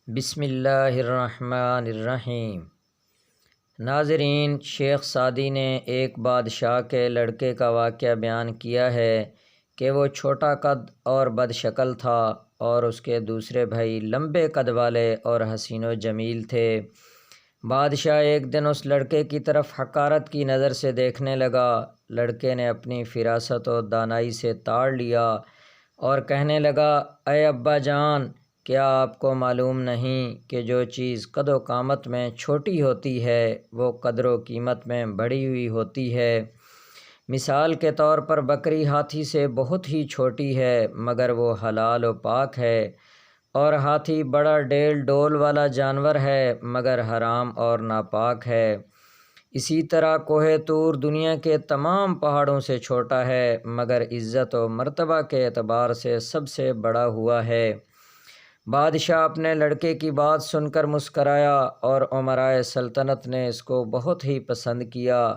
بسم اللہ الرحمن الرحیم۔ ناظرین، شیخ سعدی نے ایک بادشاہ کے لڑکے کا واقعہ بیان کیا ہے کہ وہ چھوٹا قد اور بد شکل تھا اور اس کے دوسرے بھائی لمبے قد والے اور حسین و جمیل تھے۔ بادشاہ ایک دن اس لڑکے کی طرف حقارت کی نظر سے دیکھنے لگا۔ لڑکے نے اپنی فراست و دانائی سے تاڑ لیا اور کہنے لگا، اے ابا جان، کیا آپ کو معلوم نہیں کہ جو چیز قد و قامت میں چھوٹی ہوتی ہے وہ قدر و قیمت میں بڑھی ہوئی ہوتی ہے؟ مثال کے طور پر بکری ہاتھی سے بہت ہی چھوٹی ہے مگر وہ حلال و پاک ہے، اور ہاتھی بڑا ڈیل ڈول والا جانور ہے مگر حرام اور ناپاک ہے۔ اسی طرح کوہ طور دنیا کے تمام پہاڑوں سے چھوٹا ہے مگر عزت و مرتبہ کے اعتبار سے سب سے بڑا ہوا ہے۔ بادشاہ اپنے لڑکے کی بات سن کر مسکرایا اور امرائے سلطنت نے اس کو بہت ہی پسند کیا،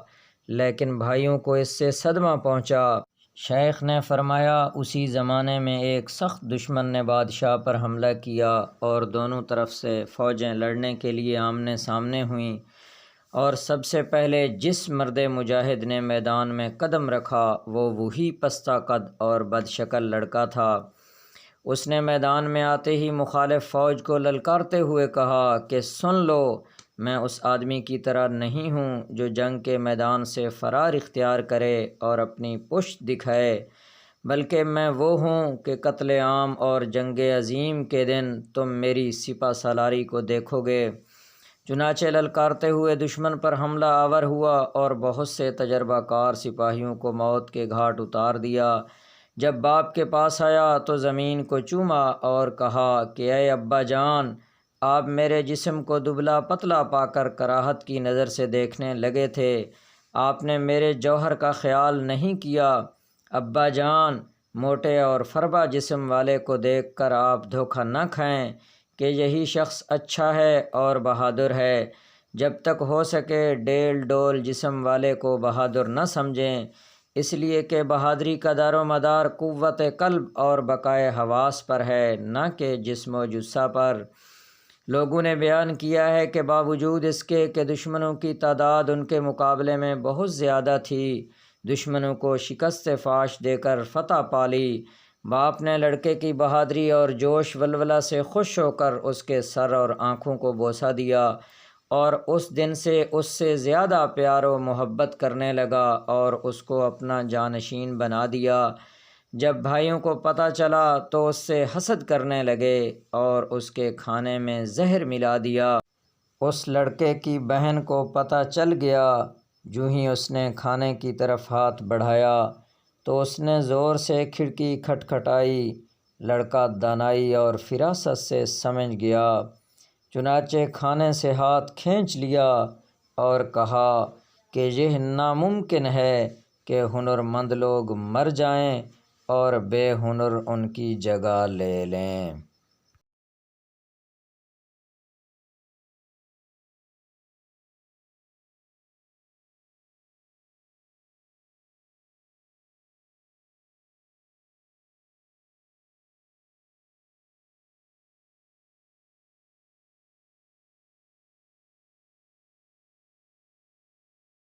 لیکن بھائیوں کو اس سے صدمہ پہنچا۔ شیخ نے فرمایا، اسی زمانے میں ایک سخت دشمن نے بادشاہ پر حملہ کیا اور دونوں طرف سے فوجیں لڑنے کے لیے آمنے سامنے ہوئیں، اور سب سے پہلے جس مرد مجاہد نے میدان میں قدم رکھا وہ وہی پستہ قد اور بد شکل لڑکا تھا۔ اس نے میدان میں آتے ہی مخالف فوج کو للکارتے ہوئے کہا کہ سن لو، میں اس آدمی کی طرح نہیں ہوں جو جنگ کے میدان سے فرار اختیار کرے اور اپنی پشت دکھائے، بلکہ میں وہ ہوں کہ قتل عام اور جنگ عظیم کے دن تم میری سپہ سالاری کو دیکھو گے۔ چنانچہ للکارتے ہوئے دشمن پر حملہ آور ہوا اور بہت سے تجربہ کار سپاہیوں کو موت کے گھاٹ اتار دیا۔ جب باپ کے پاس آیا تو زمین کو چوما اور کہا کہ اے ابا جان، آپ میرے جسم کو دبلا پتلا پا کر کراہت کی نظر سے دیکھنے لگے تھے، آپ نے میرے جوہر کا خیال نہیں کیا۔ ابا جان، موٹے اور فربا جسم والے کو دیکھ کر آپ دھوکہ نہ کھائیں کہ یہی شخص اچھا ہے اور بہادر ہے۔ جب تک ہو سکے ڈیل ڈول جسم والے کو بہادر نہ سمجھیں، اس لیے کہ بہادری کا دار و مدار قوت قلب اور بقائے حواس پر ہے، نہ کہ جسم و جثہ پر۔ لوگوں نے بیان کیا ہے کہ باوجود اس کے کہ دشمنوں کی تعداد ان کے مقابلے میں بہت زیادہ تھی، دشمنوں کو شکست فاش دے کر فتح پالی۔ باپ نے لڑکے کی بہادری اور جوش ولولہ سے خوش ہو کر اس کے سر اور آنکھوں کو بوسہ دیا، اور اس دن اس سے زیادہ پیار و محبت کرنے لگا اور اس کو اپنا جانشین بنا دیا۔ جب بھائیوں کو پتہ چلا تو اس سے حسد کرنے لگے اور اس کے کھانے میں زہر ملا دیا۔ اس لڑکے کی بہن کو پتہ چل گیا۔ جو ہی اس نے کھانے کی طرف ہاتھ بڑھایا تو اس نے زور سے کھڑکی کھٹکھٹائی۔ لڑکا دانائی اور فراست سے سمجھ گیا، چنانچہ کھانے سے ہاتھ کھینچ لیا اور کہا کہ یہ ناممکن ہے کہ ہنر مند لوگ مر جائیں اور بے ہنر ان کی جگہ لے لیں۔